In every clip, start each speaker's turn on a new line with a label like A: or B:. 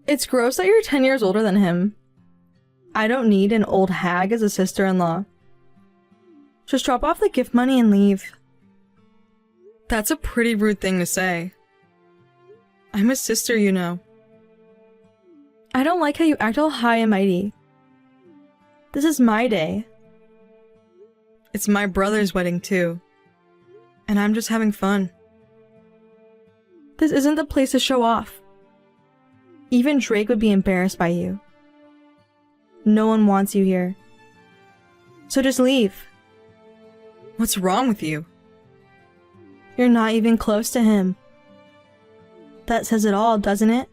A: It's gross that you're 10 years older than him. I don't need an old hag as a sister-in-law. Just drop off the gift money and leave. That's a pretty rude thing to say. I'm his sister, you know. I don't like how you act all high and mighty. This is my day. It's my brother's wedding, too. And I'm just having fun. This isn't the place to show off. Even Drake would be embarrassed by you. No one wants you here. So just leave. What's wrong with you? You're not even close to him. That says it all, doesn't it?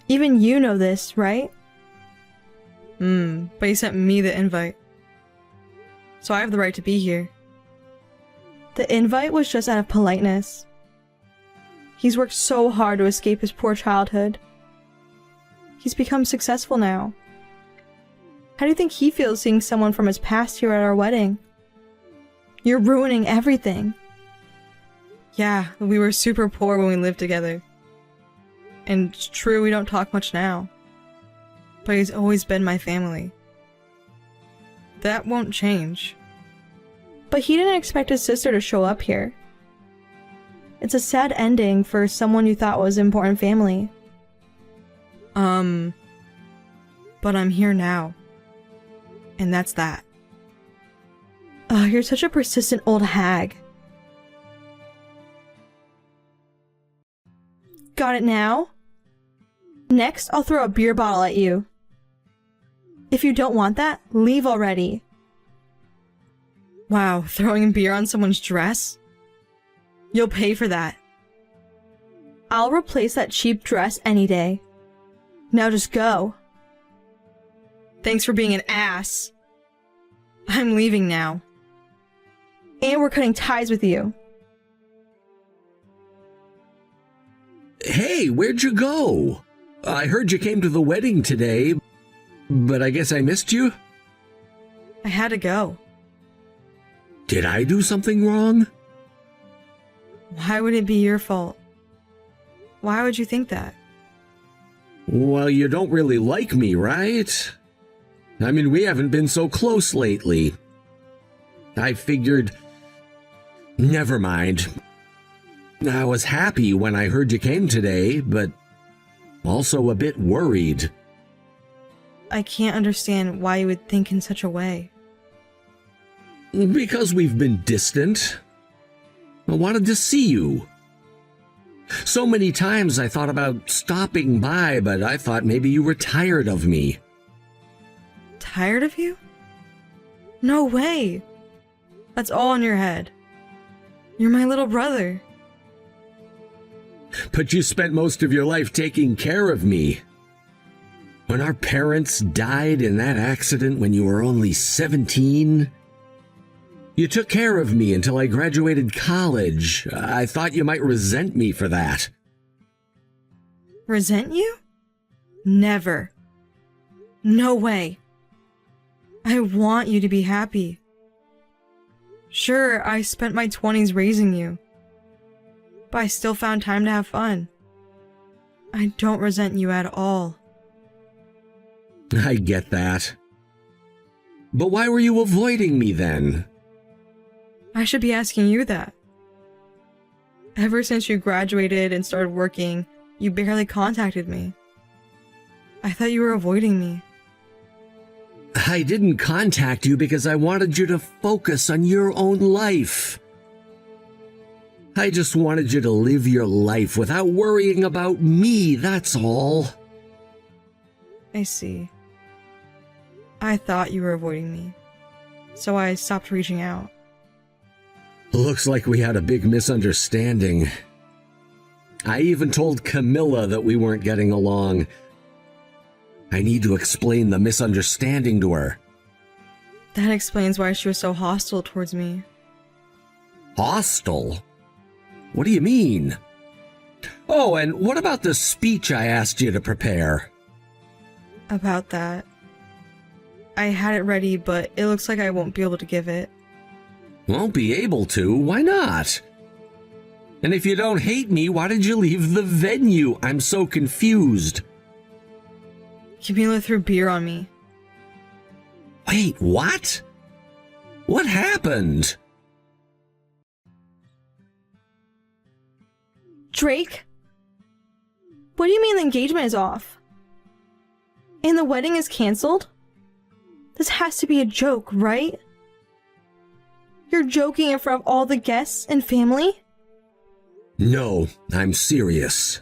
A: Even you know this, right? But he sent me the invite. So I have the right to be here. The invite was just out of politeness. He's worked so hard to escape his poor childhood. He's become successful now. How do you think he feels seeing someone from his past here at our wedding? You're ruining everything. Yeah, we were super poor when we lived together. And it's true, we don't talk much now. But he's always been my family. That won't change. But he didn't expect his sister to show up here. It's a sad ending for someone you thought was important family. But I'm here now. And that's that. Oh, you're such a persistent old hag. Got it now? Next, I'll throw a beer bottle at you. If you don't want that, leave already. Wow, throwing beer on someone's dress? You'll pay for that. I'll replace that cheap dress any day. Now just go. Thanks for being an ass. I'm leaving now. And we're cutting ties with you.
B: Hey, where'd you go? I heard you came to the wedding today, but I guess I missed you?
A: I had to go.
B: Did I do something wrong?
A: Why would it be your fault? Why would you think that?
B: Well, you don't really like me, right? I mean, we haven't been so close lately. I figured... Never mind. I was happy when I heard you came today, but also a bit worried.
A: I can't understand why you would think in such a way.
B: Because we've been distant. I wanted to see you. So many times I thought about stopping by, but I thought maybe you were tired of me.
A: Tired of you? No way! That's all in your head. You're my little brother.
B: But you spent most of your life taking care of me. When our parents died in that accident when you were only 17, you took care of me until I graduated college. I thought you might resent me for that.
A: Resent you? Never. No way. I want you to be happy. Sure, I spent my 20s raising you, but I still found time to have fun. I don't resent you at all.
B: I get that. But why were you avoiding me then?
A: I should be asking you that. Ever since you graduated and started working, you barely contacted me. I thought you were avoiding me.
B: I didn't contact you because I wanted you to focus on your own life. I just wanted you to live your life without worrying about me, that's all.
A: I see. I thought you were avoiding me, so I stopped reaching out.
B: Looks like we had a big misunderstanding. I even told Camilla that we weren't getting along. I need to explain the misunderstanding to her.
A: That explains why she was so hostile towards me.
B: Hostile? What do you mean? Oh, and what about the speech I asked you to prepare?
A: About that. I had it ready, but it looks like I won't be able to give it.
B: Won't be able to? Why not? And if you don't hate me, why did you leave the venue? I'm so confused.
A: Camila threw beer on me.
B: Wait, what? What happened?
A: Drake? What do you mean the engagement is off? And the wedding is canceled? This has to be a joke, right? You're joking in front of all the guests and family?
B: No, I'm serious.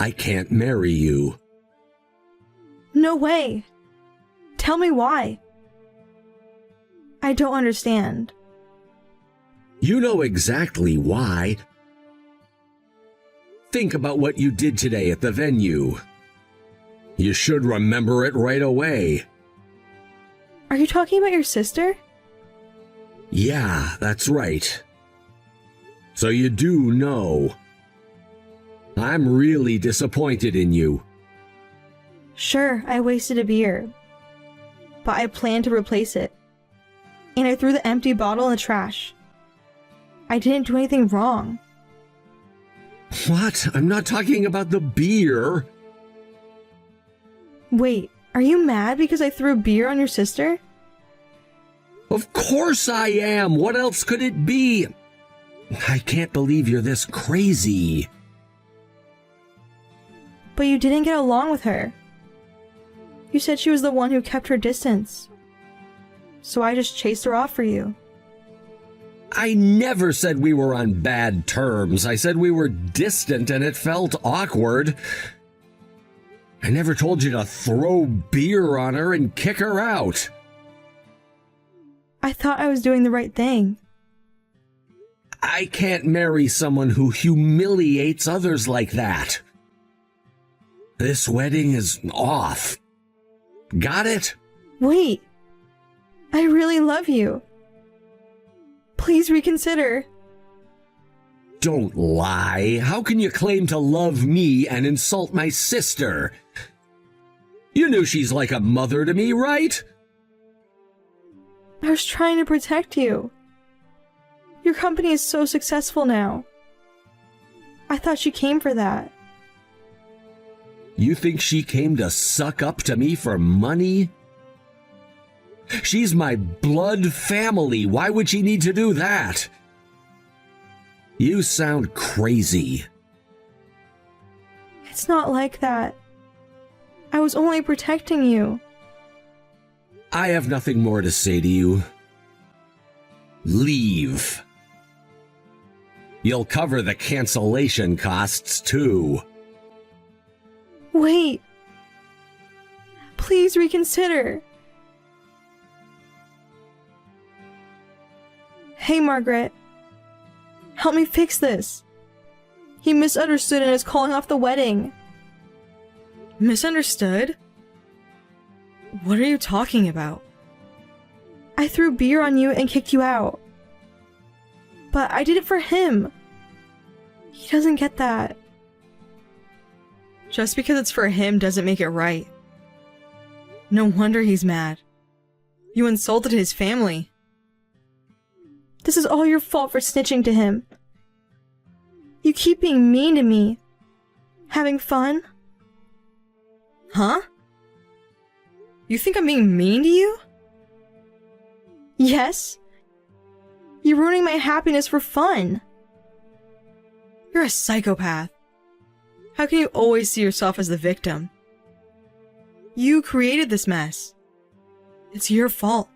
B: I can't marry you.
A: No way. Tell me why. I don't understand.
B: You know exactly why. Think about what you did today at the venue. You should remember it right away.
A: Are you talking about your sister?
B: Yeah, that's right. So you do know. I'm really disappointed in you.
A: Sure, I wasted a beer. But I planned to replace it. And I threw the empty bottle in the trash. I didn't do anything wrong.
B: What? I'm not talking about the beer.
A: Wait, are you mad because I threw beer on your sister?
B: Of course I am. What else could it be? I can't believe you're this crazy.
A: But you didn't get along with her. You said she was the one who kept her distance. So I just chased her off for you.
B: I never said we were on bad terms. I said we were distant and it felt awkward. I never told you to throw beer on her and kick her out.
A: I thought I was doing the right thing.
B: I can't marry someone who humiliates others like that. This wedding is off. Got it?
A: Wait. I really love you. Please reconsider.
B: Don't lie. How can you claim to love me and insult my sister? You knew she's like a mother to me, right?
A: I was trying to protect you. Your company is so successful now. I thought she came for that.
B: You think she came to suck up to me for money? She's my blood family. Why would she need to do that? You sound crazy.
A: It's not like that. I was only protecting you.
B: I have nothing more to say to you. Leave. You'll cover the cancellation costs too.
A: Wait. Please reconsider. Hey, Margaret. Help me fix this. He misunderstood and is calling off the wedding. Misunderstood? What are you talking about? I threw beer on you and kicked you out. But I did it for him. He doesn't get that. Just because it's for him doesn't make it right. No wonder he's mad. You insulted his family. This is all your fault for snitching to him. You keep being mean to me. Having fun? Huh? You think I'm being mean to you? Yes. You're ruining my happiness for fun. You're a psychopath. How can you always see yourself as the victim? You created this mess. It's your fault.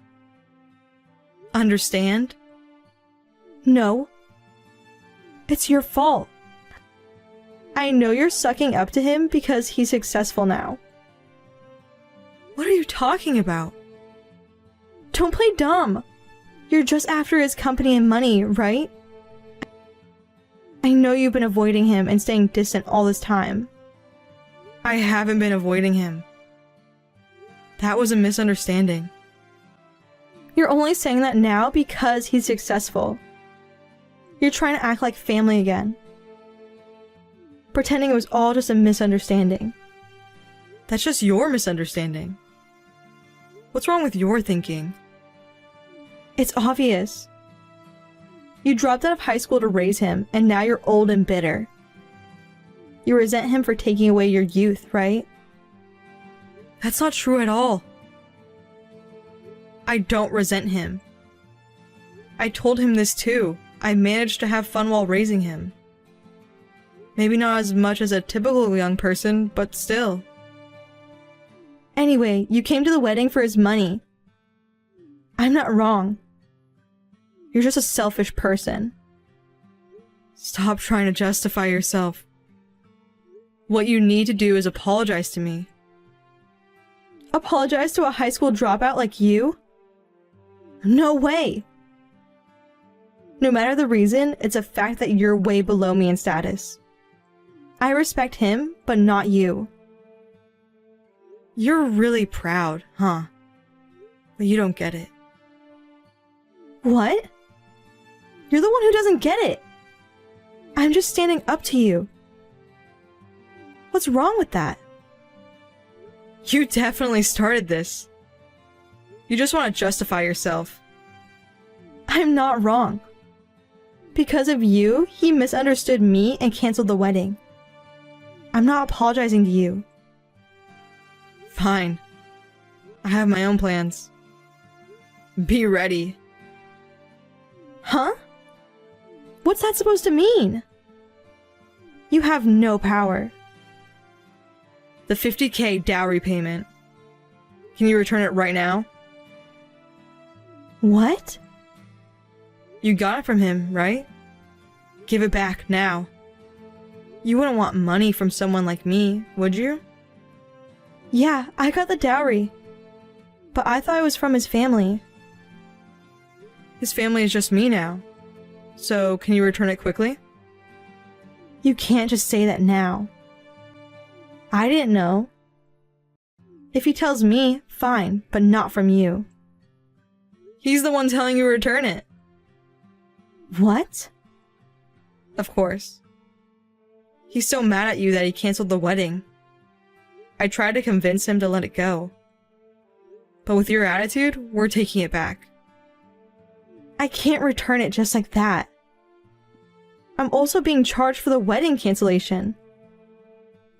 A: Understand? No. It's your fault. I know you're sucking up to him because he's successful now. What are you talking about? Don't play dumb. You're just after his company and money, right? I know you've been avoiding him and staying distant all this time. I haven't been avoiding him. That was a misunderstanding. You're only saying that now because he's successful. You're trying to act like family again. Pretending it was all just a misunderstanding. That's just your misunderstanding. What's wrong with your thinking? It's obvious. You dropped out of high school to raise him, and now you're old and bitter. You resent him for taking away your youth, right? That's not true at all. I don't resent him. I told him this too. I managed to have fun while raising him. Maybe not as much as a typical young person, but still. Anyway, you came to the wedding for his money. I'm not wrong. You're just a selfish person. Stop trying to justify yourself. What you need to do is apologize to me. Apologize to a high school dropout like you? No way! No matter the reason, it's a fact that you're way below me in status. I respect him, but not you. You're really proud, huh? But you don't get it. What? You're the one who doesn't get it. I'm just standing up to you. What's wrong with that? You definitely started this. You just want to justify yourself. I'm not wrong. Because of you, he misunderstood me and canceled the wedding. I'm not apologizing to you. Fine. I have my own plans. Be ready. Huh? What's that supposed to mean? You have no power. The $50,000 dowry payment. Can you return it right now? What? You got it from him, right? Give it back now. You wouldn't want money from someone like me, would you? Yeah, I got the dowry. But I thought it was from his family. His family is just me now. So, can you return it quickly? You can't just say that now. I didn't know. If he tells me, fine, but not from you. He's the one telling you to return it. What? Of course. He's so mad at you that he canceled the wedding. I tried to convince him to let it go. But with your attitude, we're taking it back. I can't return it just like that. I'm also being charged for the wedding cancellation.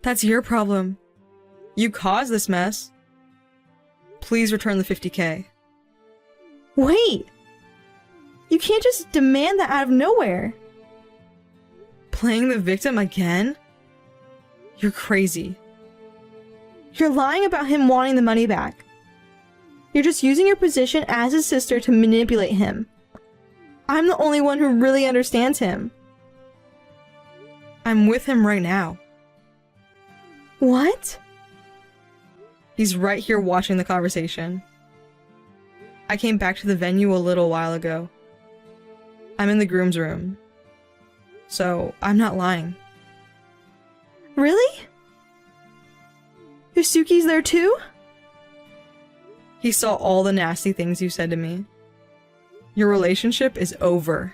A: That's your problem. You caused this mess. Please return the $50,000. Wait! You can't just demand that out of nowhere. Playing the victim again? You're crazy. You're lying about him wanting the money back. You're just using your position as his sister to manipulate him. I'm the only one who really understands him. I'm with him right now. What? He's right here watching the conversation. I came back to the venue a little while ago. I'm in the groom's room. So, I'm not lying. Really? Yusuke's there too? He saw all the nasty things you said to me. Your relationship is over.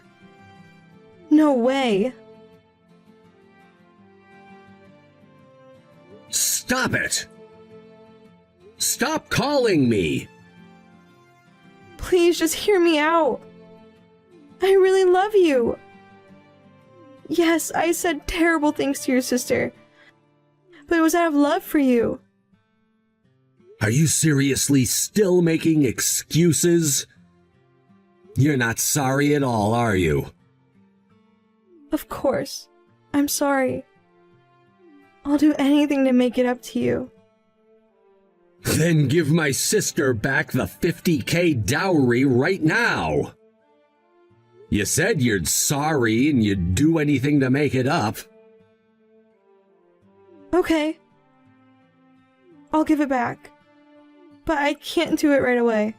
A: No way.
B: Stop it! Stop calling me!
A: Please just hear me out. I really love you. Yes, I said terrible things to your sister, but it was out of love for you.
B: Are you seriously still making excuses? You're not sorry at all, are you?
A: Of course. I'm sorry. I'll do anything to make it up to you.
B: Then give my sister back the $50,000 dowry right now. You said you're sorry and you'd do anything to make it up.
A: Okay. I'll give it back. But I can't do it right away.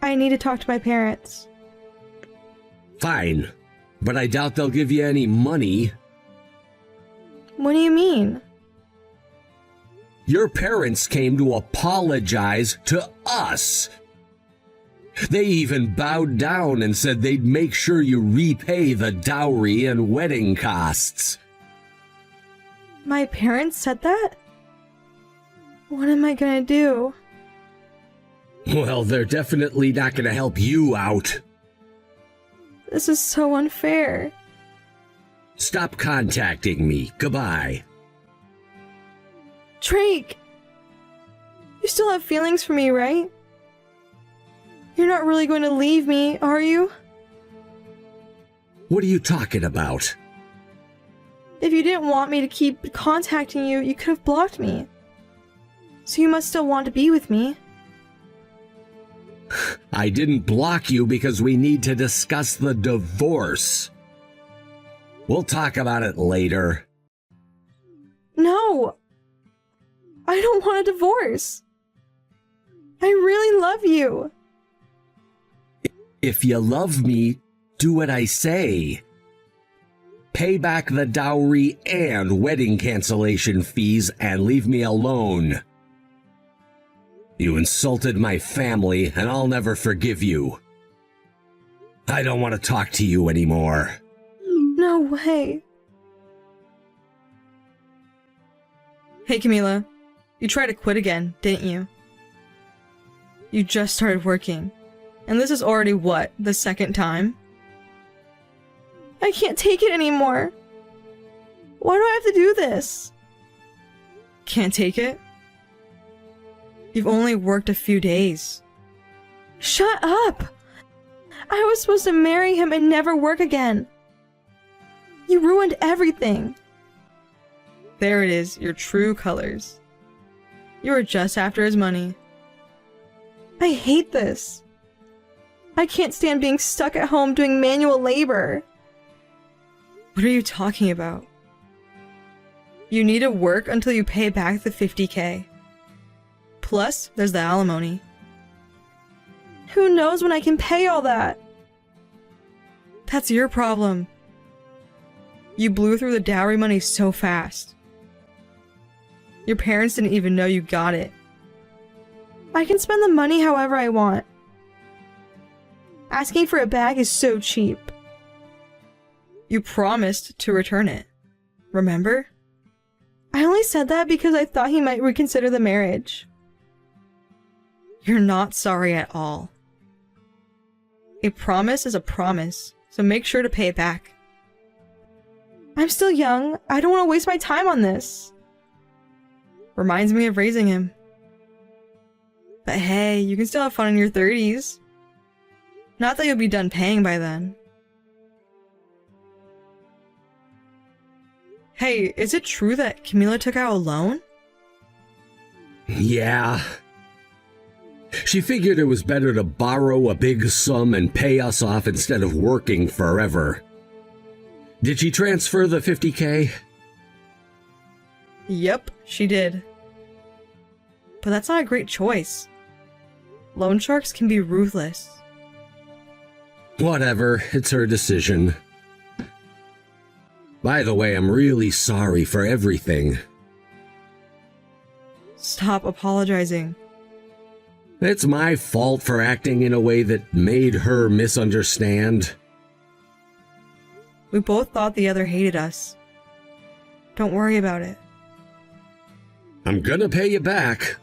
A: I need to talk to my parents.
B: Fine, but I doubt they'll give you any money.
A: What do you mean?
B: Your parents came to apologize to us. They even bowed down and said they'd make sure you repay the dowry and wedding costs.
A: My parents said that? What am I gonna do?
B: Well, they're definitely not gonna help you out.
A: This is so unfair.
B: Stop contacting me. Goodbye.
A: Drake! You still have feelings for me, right? You're not really going to leave me, are you?
B: What are you talking about?
A: If you didn't want me to keep contacting you, you could have blocked me. So you must still want to be with me.
B: I didn't block you because we need to discuss the divorce. We'll talk about it later.
A: No! I don't want a divorce. I really love you.
B: If you love me, do what I say. Pay back the dowry and wedding cancellation fees and leave me alone. You insulted my family, and I'll never forgive you. I don't want to talk to you anymore.
A: No way. Hey, Camila. You tried to quit again, didn't you? You just started working. And this is already what, the second time? I can't take it anymore. Why do I have to do this? Can't take it? You've only worked a few days. Shut up! I was supposed to marry him and never work again. You ruined everything. There it is, your true colors. You were just after his money. I hate this. I can't stand being stuck at home doing manual labor. What are you talking about? You need to work until you pay back the $50,000. Plus, there's the alimony. Who knows when I can pay all that? That's your problem. You blew through the dowry money so fast. Your parents didn't even know you got it. I can spend the money however I want. Asking for it back is so cheap. You promised to return it. Remember? I only said that because I thought he might reconsider the marriage. You're not sorry at all. A promise is a promise, so make sure to pay it back. I'm still young. I don't want to waste my time on this. Reminds me of raising him. But hey, you can still have fun in your 30s. Not that you'll be done paying by then. Hey, is it true that Camila took out a loan?
B: Yeah. She figured it was better to borrow a big sum and pay us off instead of working forever. Did she transfer the $50,000?
A: Yep, she did. But that's not a great choice. Loan sharks can be ruthless.
B: Whatever, it's her decision. By the way, I'm really sorry for everything.
A: Stop apologizing.
B: It's my fault for acting in a way that made her misunderstand.
A: We both thought the other hated us. Don't worry about it.
B: I'm gonna pay you back.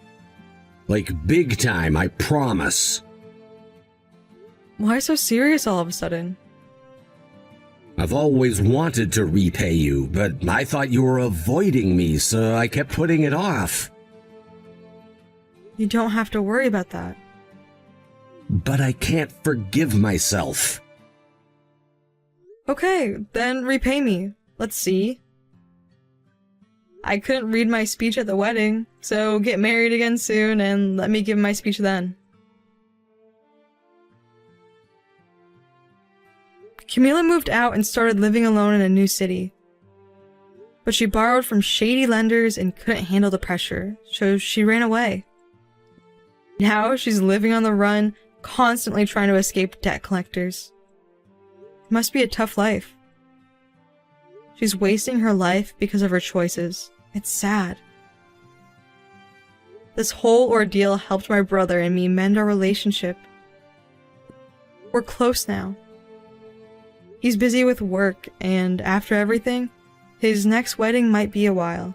B: Like big time, I promise.
A: Why so serious all of a sudden?
B: I've always wanted to repay you, but I thought you were avoiding me, so I kept putting it off.
A: You don't have to worry about that.
B: But I can't forgive myself.
A: Okay, then repay me. Let's see. I couldn't read my speech at the wedding, so get married again soon and let me give my speech then. Camila moved out and started living alone in a new city. But she borrowed from shady lenders and couldn't handle the pressure, so she ran away. Now she's living on the run, constantly trying to escape debt collectors. It must be a tough life. She's wasting her life because of her choices. It's sad. This whole ordeal helped my brother and me mend our relationship. We're close now. He's busy with work, and after everything, his next wedding might be a while.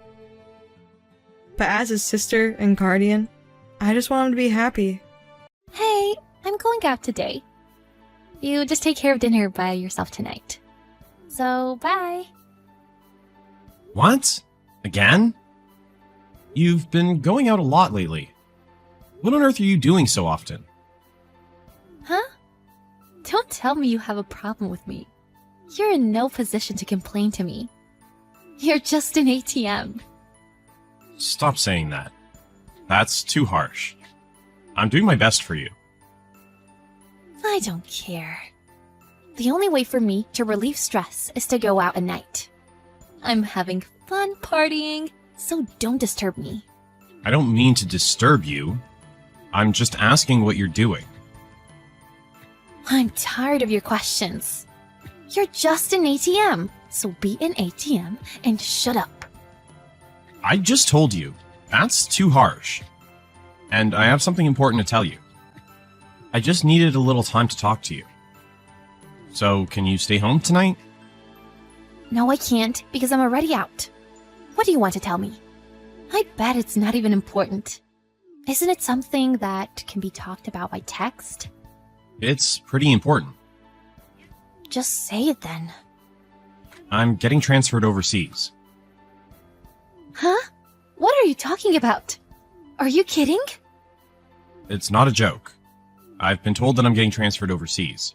A: But as his sister and guardian, I just want him to be happy.
C: Hey, I'm going out today. You just take care of dinner by yourself tonight. So, bye.
D: What? Again? You've been going out a lot lately. What on earth are you doing so often?
C: Huh? Don't tell me you have a problem with me. You're in no position to complain to me. You're just an ATM.
D: Stop saying that. That's too harsh. I'm doing my best for you.
C: I don't care. The only way for me to relieve stress is to go out at night. I'm having fun partying, so don't disturb me.
D: I don't mean to disturb you. I'm just asking what you're doing.
C: I'm tired of your questions. You're just an ATM, so be an ATM and shut up.
D: I just told you. That's too harsh. And I have something important to tell you. I just needed a little time to talk to you. So, can you stay home tonight?
C: No, I can't, because I'm already out. What do you want to tell me? I bet it's not even important. Isn't it something that can be talked about by text?
D: It's pretty important.
C: Just say it then.
D: I'm getting transferred overseas.
C: Huh? What are you talking about? Are you kidding?
D: It's not a joke. I've been told that I'm getting transferred overseas.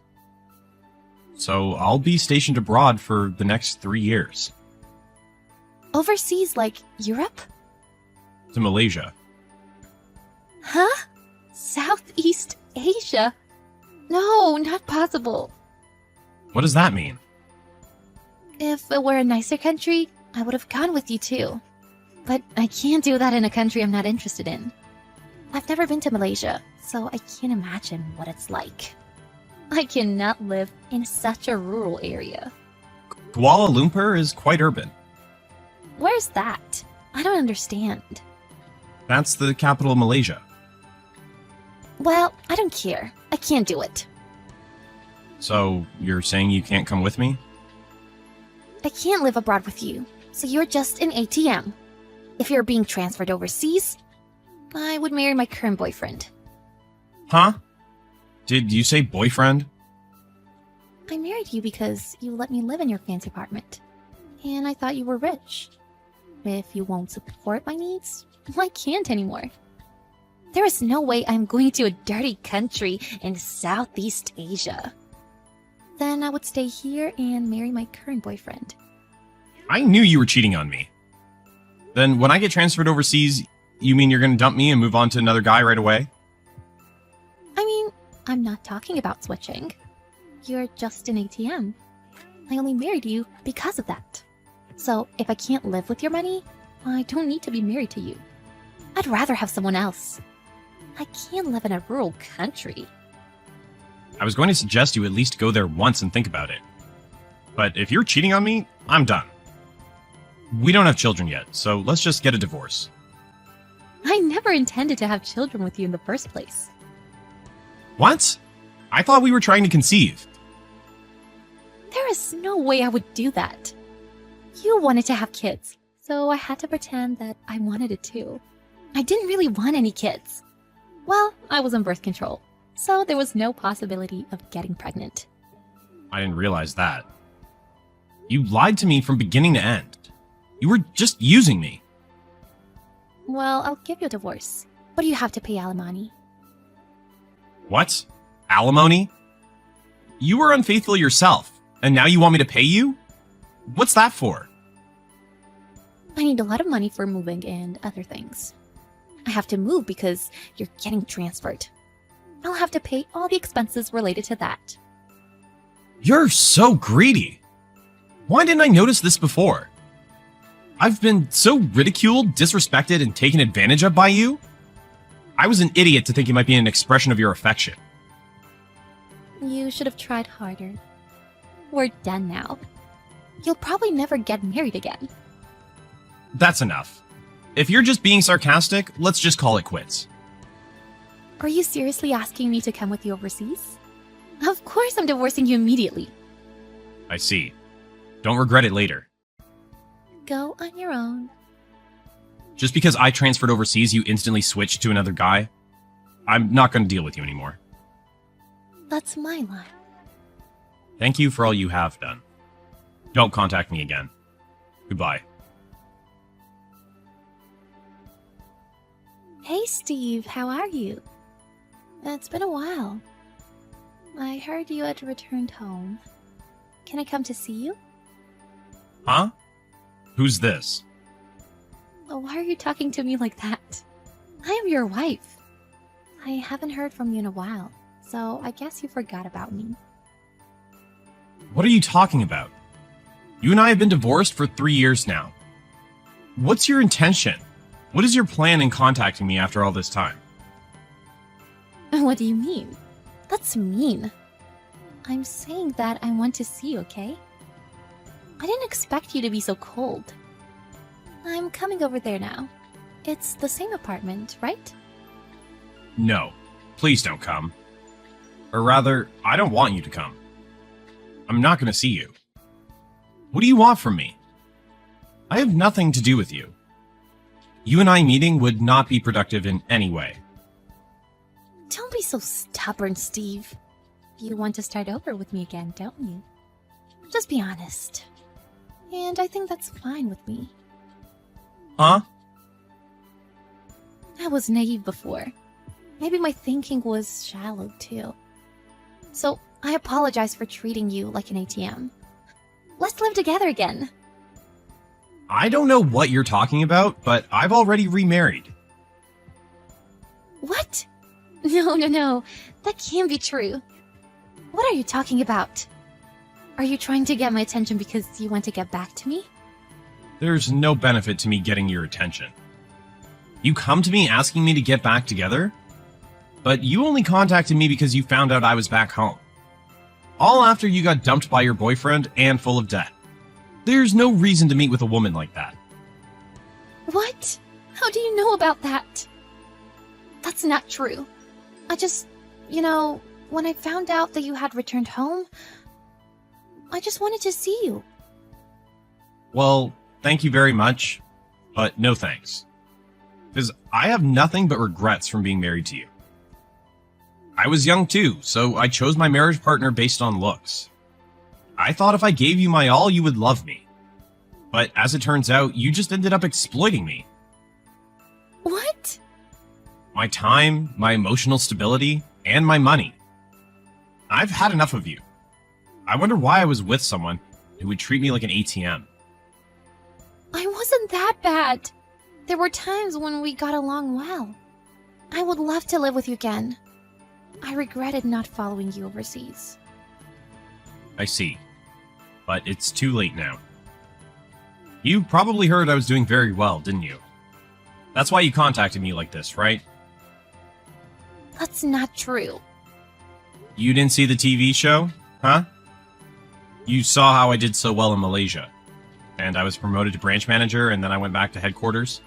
D: So I'll be stationed abroad for the next 3 years.
C: Overseas, like Europe?
D: To Malaysia.
C: Huh? Southeast Asia? No, not possible.
D: What does that mean?
C: If it were a nicer country, I would have gone with you too. But I can't do that in a country I'm not interested in. I've never been to Malaysia, so I can't imagine what it's like. I cannot live in such a rural area.
D: Kuala Lumpur is quite urban.
C: Where's that? I don't understand.
D: That's the capital of Malaysia.
C: Well, I don't care. I can't do it.
D: So, you're saying you can't come with me?
C: I can't live abroad with you, so you're just an ATM. If you're being transferred overseas, I would marry my current boyfriend.
D: Huh? Did you say boyfriend?
C: I married you because you let me live in your fancy apartment. And I thought you were rich. If you won't support my needs, I can't anymore. There is no way I'm going to a dirty country in Southeast Asia. Then I would stay here and marry my current boyfriend.
D: I knew you were cheating on me. Then when I get transferred overseas, you mean you're gonna dump me and move on to another guy right away?
C: I mean, I'm not talking about switching. You're just an ATM. I only married you because of that. So if I can't live with your money, I don't need to be married to you. I'd rather have someone else. I can't live in a rural country.
D: I was going to suggest you at least go there once and think about it. But if you're cheating on me, I'm done. We don't have children yet, so let's just get a divorce.
C: I never intended to have children with you in the first place.
D: What? I thought we were trying to conceive.
C: There is no way I would do that. You wanted to have kids, so I had to pretend that I wanted it too. I didn't really want any kids. Well, I was on birth control, so there was no possibility of getting pregnant.
D: I didn't realize that. You lied to me from beginning to end. You were just using me.
C: Well, I'll give you a divorce, but you have to pay alimony.
D: What? Alimony? You were unfaithful yourself, and now you want me to pay you? What's that for?
C: I need a lot of money for moving and other things. I have to move because you're getting transferred. I'll have to pay all the expenses related to that.
D: You're so greedy. Why didn't I notice this before? I've been so ridiculed, disrespected, and taken advantage of by you. I was an idiot to think it might be an expression of your affection.
C: You should have tried harder. We're done now. You'll probably never get married again.
D: That's enough. If you're just being sarcastic, let's just call it quits.
C: Are you seriously asking me to come with you overseas? Of course I'm divorcing you immediately.
D: I see. Don't regret it later.
C: Go on your own.
D: Just because I transferred overseas, you instantly switched to another guy? I'm not going to deal with you anymore.
C: That's my line.
D: Thank you for all you have done. Don't contact me again. Goodbye.
C: Hey Steve, how are you? It's been a while. I heard you had returned home. Can I come to see you?
D: Huh? Who's this?
C: Oh, why are you talking to me like that? I am your wife. I haven't heard from you in a while, so I guess you forgot about me.
D: What are you talking about? You and I have been divorced for 3 years now. What's your intention? What is your plan in contacting me after all this time?
C: What do you mean? That's mean. I'm saying that I want to see you, okay? I didn't expect you to be so cold. I'm coming over there now. It's the same apartment, right?
D: No, please don't come. Or rather, I don't want you to come. I'm not going to see you. What do you want from me? I have nothing to do with you. You and I meeting would not be productive in any way.
C: Don't be so stubborn, Steve. You want to start over with me again, don't you? Just be honest. And I think that's fine with me.
D: Huh?
C: I was naive before. Maybe my thinking was shallow too. So I apologize for treating you like an ATM. Let's live together again.
D: I don't know what you're talking about, but I've already remarried.
C: What? No. That can't be true. What are you talking about? Are you trying to get my attention because you want to get back to me?
D: There's no benefit to me getting your attention. You come to me asking me to get back together? But you only contacted me because you found out I was back home. All after you got dumped by your boyfriend and full of debt. There's no reason to meet with a woman like that.
C: What? How do you know about that? That's not true. I just, when I found out that you had returned home, I just wanted to see you.
D: Well, thank you very much, but no thanks. Because I have nothing but regrets from being married to you. I was young too, so I chose my marriage partner based on looks. I thought if I gave you my all, you would love me. But as it turns out, you just ended up exploiting me.
C: What?
D: My time, my emotional stability, and my money. I've had enough of you. I wonder why I was with someone who would treat me like an ATM.
C: I wasn't that bad. There were times when we got along well. I would love to live with you again. I regretted not following you overseas.
D: I see. But it's too late now. You probably heard I was doing very well, didn't you? That's why you contacted me like this, right?
C: That's not true.
D: You didn't see the TV show, huh? You saw how I did so well in Malaysia. And I was promoted to branch manager, and then I went back to headquarters.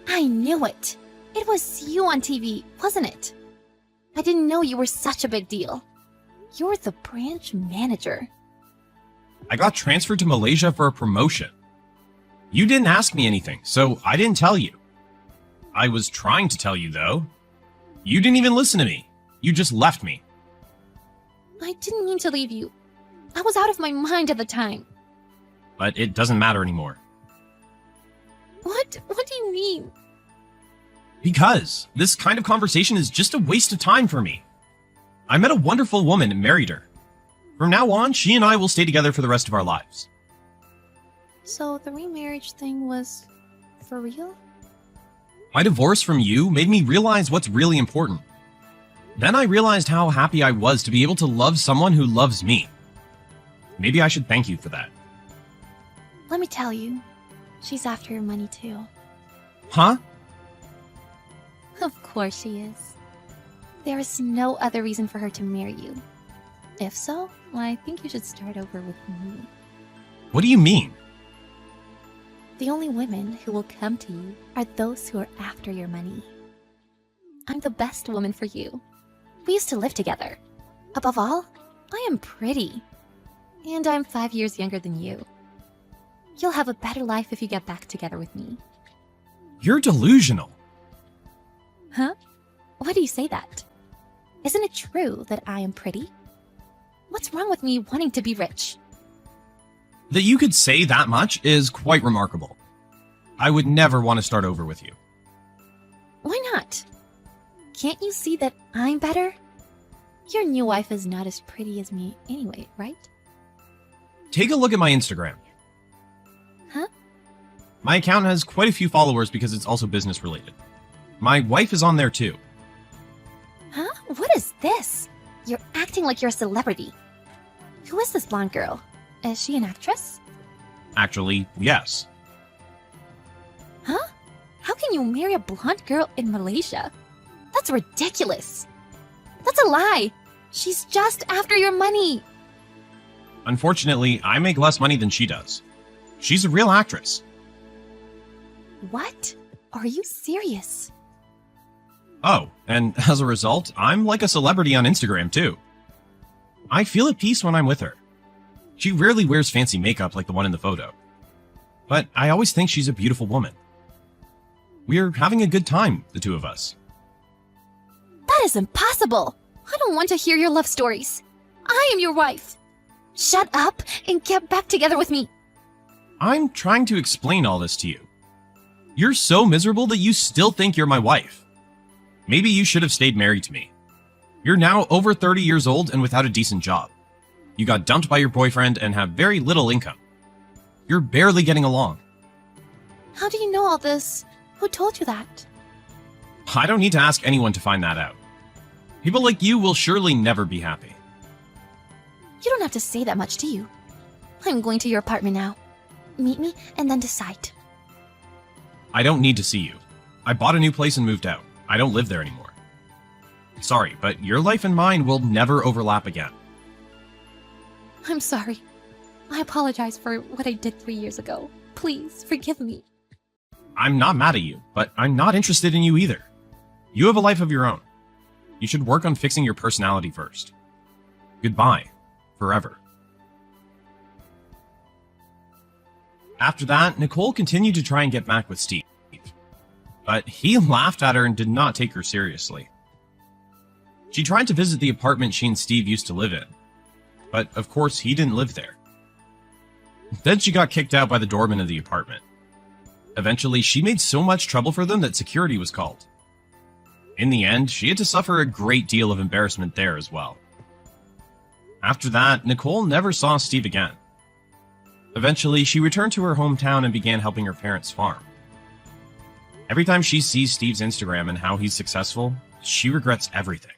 C: I knew it. It was you on TV, wasn't it? I didn't know you were such a big deal. You're the branch manager.
D: I got transferred to Malaysia for a promotion. You didn't ask me anything, so I didn't tell you. I was trying to tell you, though. You didn't even listen to me. You just left me.
C: I didn't mean to leave you. I was out of my mind at the time.
D: But it doesn't matter anymore.
C: What do you mean?
D: Because this kind of conversation is just a waste of time for me. I met a wonderful woman and married her. From now on, she and I will stay together for the rest of our lives.
C: So the remarriage thing was for real?
D: My divorce from you made me realize what's really important. Then I realized how happy I was to be able to love someone who loves me. Maybe I should thank you for that.
C: Let me tell you, she's after your money too.
D: Huh?
C: Of course she is. There is no other reason for her to marry you. If so, I think you should start over with me.
D: What do you mean?
C: The only women who will come to you are those who are after your money. I'm the best woman for you. We used to live together. Above all, I am pretty. And I'm 5 years younger than you. You'll have a better life if you get back together with me.
D: You're delusional.
C: Huh? Why do you say that? Isn't it true that I am pretty? What's wrong with me wanting to be rich?
D: That you could say that much is quite remarkable. I would never want to start over with you.
C: Can't you see that I'm better? Your new wife is not as pretty as me anyway, right?
D: Take a look at my Instagram.
C: Huh?
D: My account has quite a few followers because it's also business related. My wife is on there too.
C: Huh? What is this? You're acting like you're a celebrity. Who is this blonde girl? Is she an actress?
D: Actually, yes.
C: Huh? How can you marry a blonde girl in Malaysia? That's ridiculous. That's a lie. She's just after your money.
D: Unfortunately, I make less money than she does. She's a real actress.
C: What? Are you serious?
D: Oh, and as a result, I'm like a celebrity on Instagram too. I feel at peace when I'm with her. She rarely wears fancy makeup like the one in the photo. But I always think she's a beautiful woman. We're having a good time, the two of us.
C: That is impossible. I don't want to hear your love stories. I am your wife. Shut up and get back together with me.
D: I'm trying to explain all this to you. You're so miserable that you still think you're my wife. Maybe you should have stayed married to me. You're now over 30 years old and without a decent job. You got dumped by your boyfriend and have very little income. You're barely getting along.
C: How do you know all this? Who told you that?
D: I don't need to ask anyone to find that out. People like you will surely never be happy.
C: You don't have to say that much, do you? I'm going to your apartment now. Meet me and then decide.
D: I don't need to see you. I bought a new place and moved out. I don't live there anymore. Sorry, but your life and mine will never overlap again.
C: I'm sorry. I apologize for what I did 3 years ago. Please, forgive me.
D: I'm not mad at you, but I'm not interested in you either. You have a life of your own. You should work on fixing your personality first. Goodbye. Forever. After that, Nicole continued to try and get back with Steve. But he laughed at her and did not take her seriously. She tried to visit the apartment she and Steve used to live in. But of course, he didn't live there. Then she got kicked out by the doorman of the apartment. Eventually, she made so much trouble for them that security was called. In the end, she had to suffer a great deal of embarrassment there as well. After that, Nicole never saw Steve again. Eventually, she returned to her hometown and began helping her parents farm. Every time she sees Steve's Instagram and how he's successful, she regrets everything.